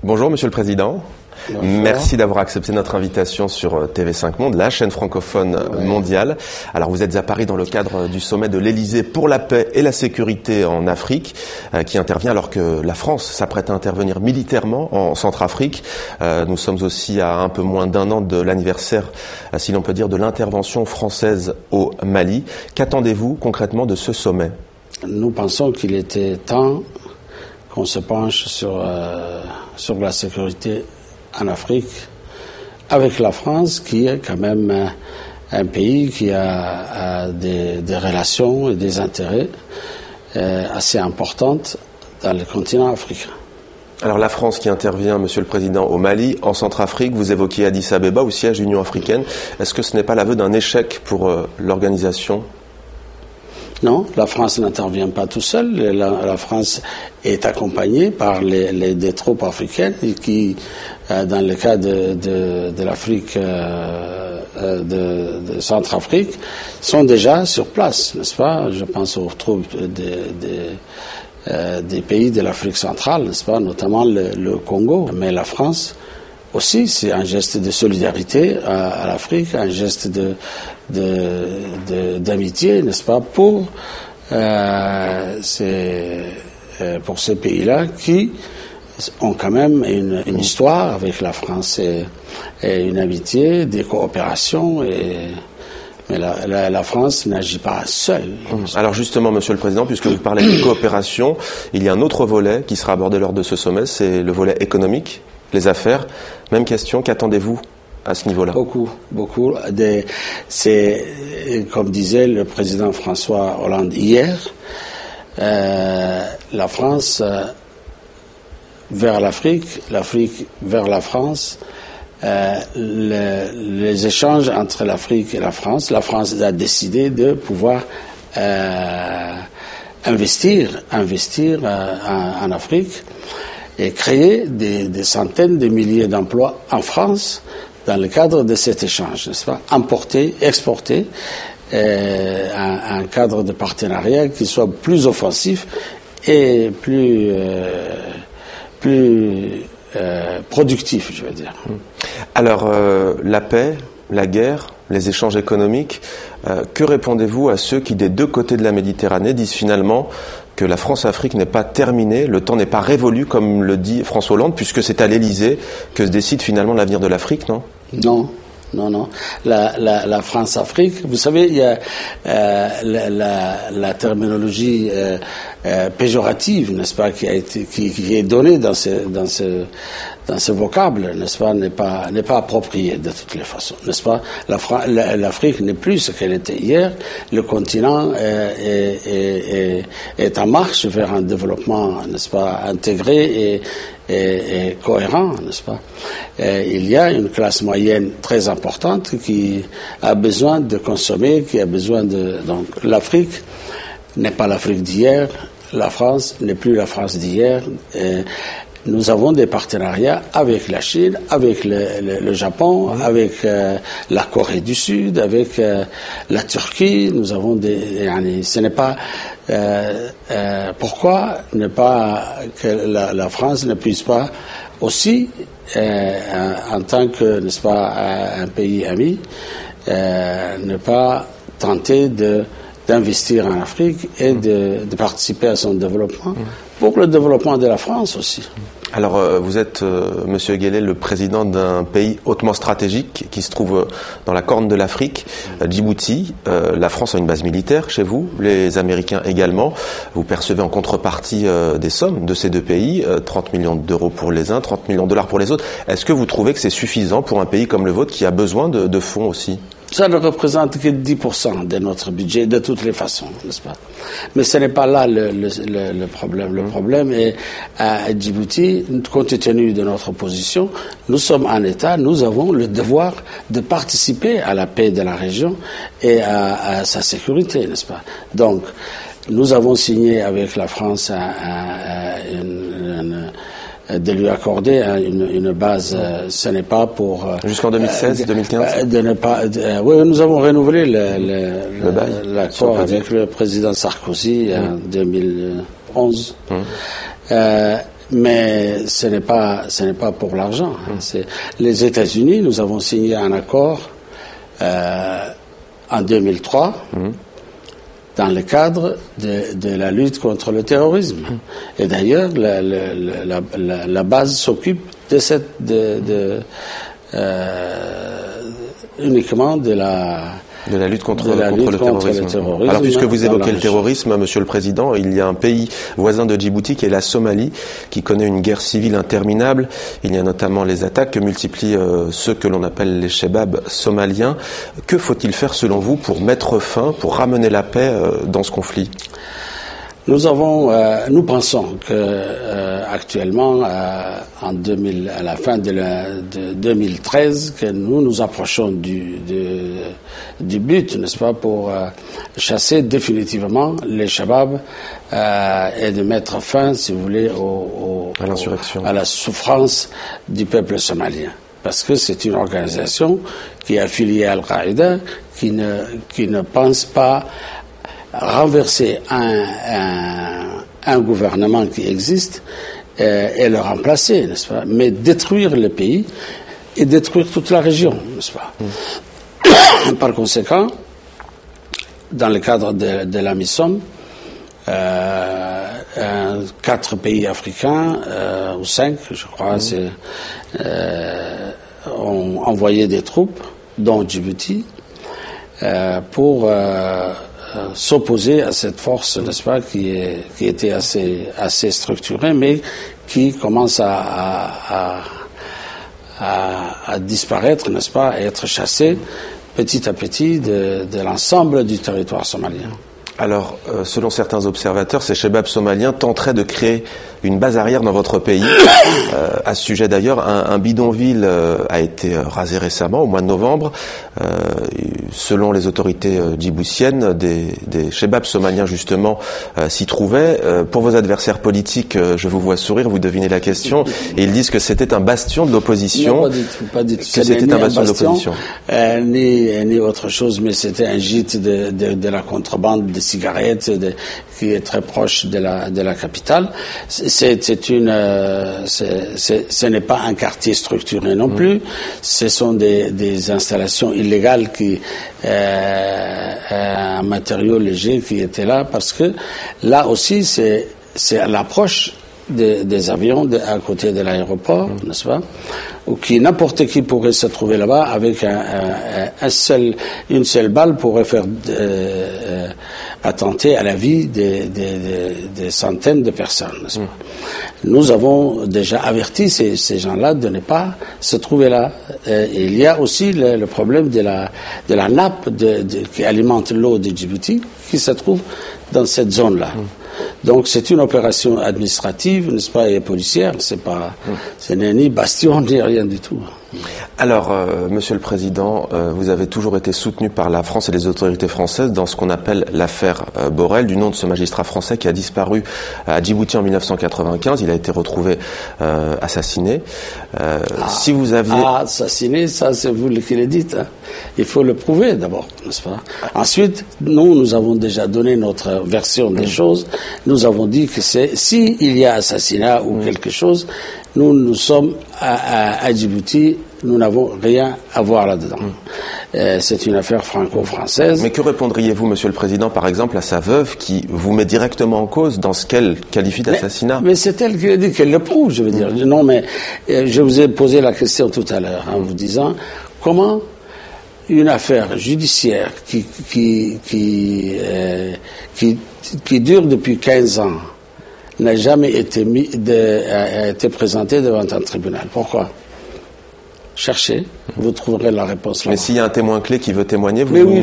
Bonjour Monsieur le Président. Bonjour. Merci d'avoir accepté notre invitation sur TV5 Monde, la chaîne francophone mondiale. Alors vous êtes à Paris dans le cadre du sommet de l'Elysée pour la paix et la sécurité en Afrique, qui intervient alors que la France s'apprête à intervenir militairement en Centrafrique. Nous sommes aussi à un peu moins d'un an de l'anniversaire, si l'on peut dire, de l'intervention française au Mali. Qu'attendez-vous concrètement de ce sommet ? Nous pensons qu'il était temps qu'on se penche sur la sécurité en Afrique, avec la France, qui est quand même un pays qui a des relations et des intérêts assez importantes dans le continent africain. Alors la France qui intervient, Monsieur le Président, au Mali, en Centrafrique, vous évoquiez Addis Abeba, au siège de l'Union africaine. Est-ce que ce n'est pas l'aveu d'un échec pour l'organisation ? Non, la France n'intervient pas tout seul. La France est accompagnée par des troupes africaines qui, dans le cas de l'Afrique, de Centrafrique, sont déjà sur place, n'est-ce pas? Je pense aux troupes des pays de l'Afrique centrale, n'est-ce pas? Notamment le Congo. Mais la France aussi, c'est un geste de solidarité à l'Afrique, un geste d'amitié, n'est-ce pas, pour ces pays-là qui ont quand même une histoire avec la France et une amitié, des coopérations. Mais la France n'agit pas seule. Alors justement, Monsieur le Président, puisque vous parlez de coopération, il y a un autre volet qui sera abordé lors de ce sommet, c'est le volet économique, les affaires. Même question, qu'attendez-vous à ce niveau-là? Beaucoup. C'est, comme disait le président François Hollande hier, la France vers l'Afrique, l'Afrique vers la France, les échanges entre l'Afrique et la France a décidé de pouvoir investir en Afrique et créer des centaines de milliers d'emplois en France dans le cadre de cet échange, n'est-ce pas? Importer, exporter, un cadre de partenariat qui soit plus offensif et plus productif, je veux dire. Alors, la paix, la guerre, les échanges économiques, que répondez-vous à ceux qui, des deux côtés de la Méditerranée, disent finalement que la France-Afrique n'est pas terminée, le temps n'est pas révolu, comme le dit François Hollande, puisque c'est à l'Elysée que se décide finalement l'avenir de l'Afrique, non ? Non. La France-Afrique, vous savez, il y a la terminologie péjorative, n'est-ce pas, qui est donnée dans ce vocable, n'est-ce pas, n'est pas appropriée de toutes les façons, n'est-ce pas? L'Afrique n'est plus ce qu'elle était hier. Le continent est en marche vers un développement, n'est-ce pas, intégré et cohérent, n'est-ce pas? Il y a une classe moyenne très importante qui a besoin de consommer, qui a besoin donc l'Afrique n'est pas l'Afrique d'hier, la France n'est plus la France d'hier. Nous avons des partenariats avec la Chine, avec le Japon, avec la Corée du Sud, avec la Turquie. Nous avons ce n'est pas pourquoi ne pas que la France ne puisse pas aussi en tant que, n'est-ce pas, un pays ami, ne pas tenter d'investir en Afrique et de participer à son développement, pour le développement de la France aussi. Alors, vous êtes, Monsieur Guelleh, le président d'un pays hautement stratégique qui se trouve dans la corne de l'Afrique, Djibouti. La France a une base militaire chez vous, les Américains également. Vous percevez en contrepartie des sommes de ces deux pays, 30 millions d'euros pour les uns, 30 millions de dollars pour les autres. Est-ce que vous trouvez que c'est suffisant pour un pays comme le vôtre qui a besoin de fonds aussi ? Ça ne représente que 10% de notre budget, de toutes les façons, n'est-ce pas? Mais ce n'est pas là le problème. Le problème est à Djibouti, compte tenu de notre position, nous sommes en État, nous avons le devoir de participer à la paix de la région et à sa sécurité, n'est-ce pas? Donc, nous avons signé avec la France de lui accorder une base, ce n'est pas pour... Jusqu'en 2016, 2015 Oui, nous avons renouvelé l'accord avec le président Sarkozy en 2011. Mais ce n'est pas pour l'argent. Les États-Unis, nous avons signé un accord en 2003 dans le cadre de la lutte contre le terrorisme. Et d'ailleurs, la base s'occupe uniquement de la lutte contre le terrorisme. Alors, puisque vous évoquez le terrorisme, Monsieur le Président, il y a un pays voisin de Djibouti qui est la Somalie, qui connaît une guerre civile interminable. Il y a notamment les attaques que multiplient ceux que l'on appelle les Chebabs somaliens. Que faut-il faire, selon vous, pour mettre fin, pour ramener la paix dans ce conflit ? Nous pensons que actuellement, à la fin de 2013, que nous approchons du but, n'est-ce pas, pour chasser définitivement les Chebabs et de mettre fin, si vous voulez, à l'insurrection, à la souffrance du peuple somalien. Parce que c'est une organisation qui est affiliée à Al-Qaïda, qui ne pense pas renverser un gouvernement qui existe et le remplacer, n'est-ce pas? Mais détruire le pays et détruire toute la région, n'est-ce pas? Par conséquent, dans le cadre de la MISOM, 4 pays africains, ou 5, je crois, ont envoyé des troupes, dont Djibouti, pour s'opposer à cette force, n'est-ce pas, qui était assez structurée, mais qui commence à disparaître, n'est-ce pas, à être chassée petit à petit de l'ensemble du territoire somalien. Alors, selon certains observateurs, ces Chebabs somaliens tenteraient de créer une base arrière dans votre pays. À ce sujet d'ailleurs, un bidonville a été rasé récemment, au mois de novembre. Selon les autorités djiboutiennes, des Chebabs somaliens justement s'y trouvaient. Pour vos adversaires politiques, je vous vois sourire, vous devinez la question, et ils disent que c'était un bastion de l'opposition. Non, pas du tout. Que c'était un bastion de l'opposition. Ni autre chose, mais c'était un gîte de la contrebande de cigarettes qui est très proche de la capitale. Ce n'est pas un quartier structuré non plus. Ce sont des installations illégales un matériau léger qui était là, parce que là aussi c'est à l'approche des avions à côté de l'aéroport, n'est-ce pas? Ou n'importe qui pourrait se trouver là-bas avec une seule balle pourrait faire attenter à la vie des centaines de personnes, n'est-ce pas? Nous avons déjà averti ces gens-là de ne pas se trouver là. Il y a aussi le problème de la nappe qui alimente l'eau de Djibouti, qui se trouve dans cette zone-là. Donc c'est une opération administrative, n'est-ce pas, et policière. Ce n'est ni bastion ni rien du tout. Alors, Monsieur le Président, vous avez toujours été soutenu par la France et les autorités françaises dans ce qu'on appelle l'affaire Borel, du nom de ce magistrat français qui a disparu à Djibouti en 1995. Il a été retrouvé assassiné. Si vous aviez... assassiné, ça c'est vous qui le dites. Hein. Il faut le prouver d'abord, n'est-ce pas? Ensuite, nous avons déjà donné notre version des choses. Nous avons dit que s'il y a assassinat ou quelque chose, nous sommes à Djibouti, nous n'avons rien à voir là-dedans. C'est une affaire franco-française. Mais que répondriez-vous, Monsieur le Président, par exemple, à sa veuve qui vous met directement en cause dans ce qu'elle qualifie d'assassinat? Mais c'est elle qui a dit qu'elle le prouve, je veux dire. Non, mais je vous ai posé la question tout à l'heure en vous disant comment une affaire judiciaire qui dure depuis 15 ans n'a jamais été présenté devant un tribunal. Pourquoi? Cherchez, vous trouverez la réponse là. Mais s'il y a un témoin clé qui veut témoigner, vous... Mais où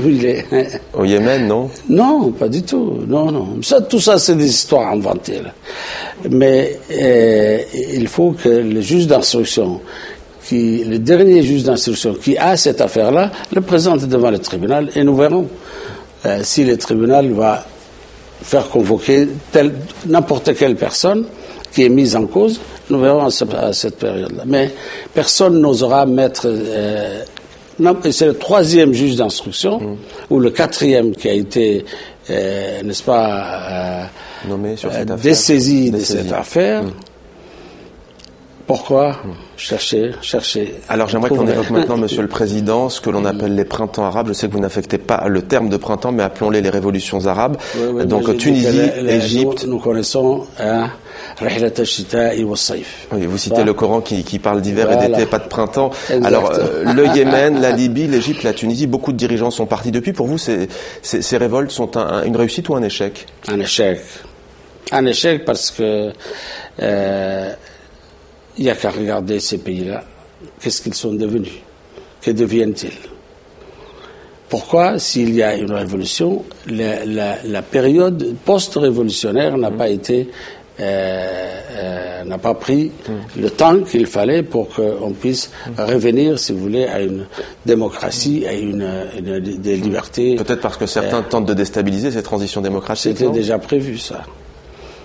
il est? Au Yémen, non? Non, pas du tout. Non. Tout ça, c'est des histoires inventées, là. Mais il faut que le juge d'instruction, le dernier juge d'instruction qui a cette affaire-là, le présente devant le tribunal, et nous verrons si le tribunal va faire convoquer n'importe quelle personne qui est mise en cause. Nous verrons à cette période-là. Mais personne n'osera mettre... c'est le 3e juge d'instruction, ou le 4e qui a été n'est-ce pas, nommé sur cette affaire, dessaisi de cette affaire. Pourquoi chercher. Alors j'aimerais qu'on évoque maintenant, Monsieur le Président, ce que l'on appelle les printemps arabes. Je sais que vous n'affectez pas le terme de printemps, mais appelons-les les révolutions arabes. Oui, donc Tunisie, Égypte. Nous connaissons Rihlat al-Shita'i was-Sayf. Oui, vous citez le Coran qui parle d'hiver et d'été, pas de printemps. Exact. Alors le Yémen, la Libye, l'Égypte, la Tunisie, beaucoup de dirigeants sont partis depuis. Pour vous, ces révoltes sont une réussite ou un échec? Un échec. Un échec parce que il n'y a qu'à regarder ces pays-là. Qu'est-ce qu'ils sont devenus? Que deviennent-ils? Pourquoi, s'il y a une révolution, la période post-révolutionnaire n'a pas été, n'a pas pris le temps qu'il fallait pour qu'on puisse revenir, si vous voulez, à une démocratie, à des libertés. Peut-être parce que certains tentent de déstabiliser ces transitions démocratiques. C'était déjà prévu, ça.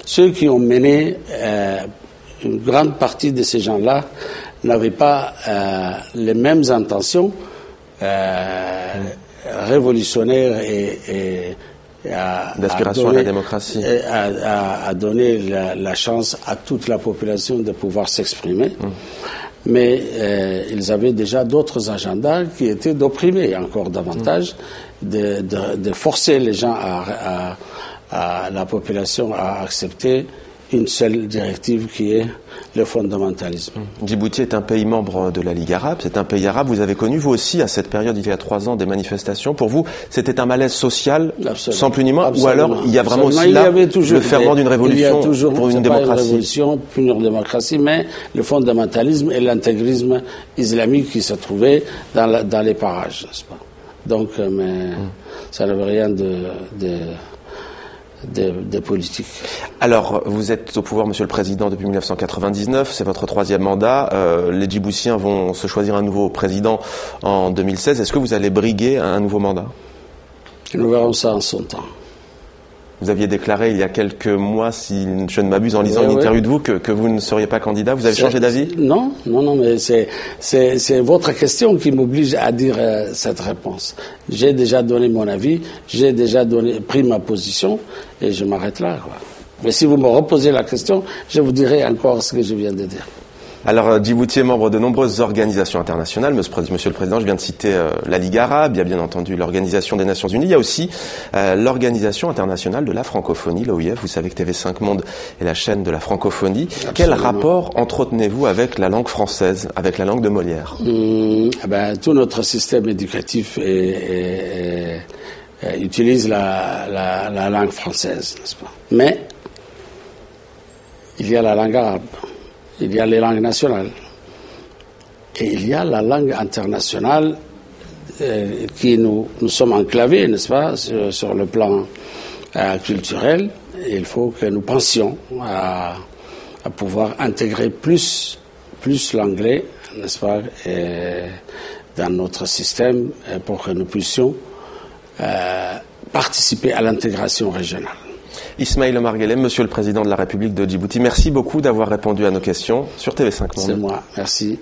Ceux qui ont mené une grande partie de ces gens-là n'avaient pas les mêmes intentions révolutionnaires et d'aspiration à la démocratie, à donner la chance à toute la population de pouvoir s'exprimer. Mais ils avaient déjà d'autres agendas qui étaient d'opprimer encore davantage, de forcer les gens à la population à accepter une seule directive qui est le fondamentalisme. Djibouti est un pays membre de la Ligue arabe, c'est un pays arabe. Vous avez connu, vous aussi, à cette période, il y a 3 ans, des manifestations. Pour vous, c'était un malaise social, sans plus ni moins, ou alors il y a vraiment aussi là le ferment d'une révolution pour une démocratie? Pas une révolution pour une démocratie, mais le fondamentalisme et l'intégrisme islamique qui se trouvaient dans les parages, n'est-ce pas? Donc, mais ça n'avait rien de politique. Alors, vous êtes au pouvoir, Monsieur le Président, depuis 1999, c'est votre 3e mandat. Les Djiboutiens vont se choisir un nouveau président en 2016. Est-ce que vous allez briguer un nouveau mandat? Nous verrons ça en son temps. Vous aviez déclaré il y a quelques mois, si je ne m'abuse, en lisant une interview de vous, que vous ne seriez pas candidat. Vous avez changé d'avis? Non, mais c'est votre question qui m'oblige à dire cette réponse. J'ai déjà donné mon avis, j'ai déjà pris ma position, et je m'arrête là, quoi. Mais si vous me reposez la question, je vous dirai encore ce que je viens de dire. Alors, Djibouti est membre de nombreuses organisations internationales. Monsieur le Président, je viens de citer la Ligue arabe, il y a bien entendu l'Organisation des Nations Unies. Il y a aussi l'Organisation internationale de la francophonie, l'OIF. Vous savez que TV5 Monde est la chaîne de la francophonie. Absolument. Quel rapport entretenez-vous avec la langue française, avec la langue de Molière? Tout notre système éducatif utilise la langue française, n'est-ce pas? Mais il y a la langue arabe. Il y a les langues nationales. Et il y a la langue internationale qui nous sommes enclavés, n'est-ce pas, sur le plan culturel. Et il faut que nous pensions à pouvoir intégrer plus l'anglais, n'est-ce pas, dans notre système pour que nous puissions participer à l'intégration régionale. Ismaïl Omar Guellem, Monsieur le Président de la République de Djibouti, merci beaucoup d'avoir répondu à nos questions sur TV5 Monde. C'est moi, merci.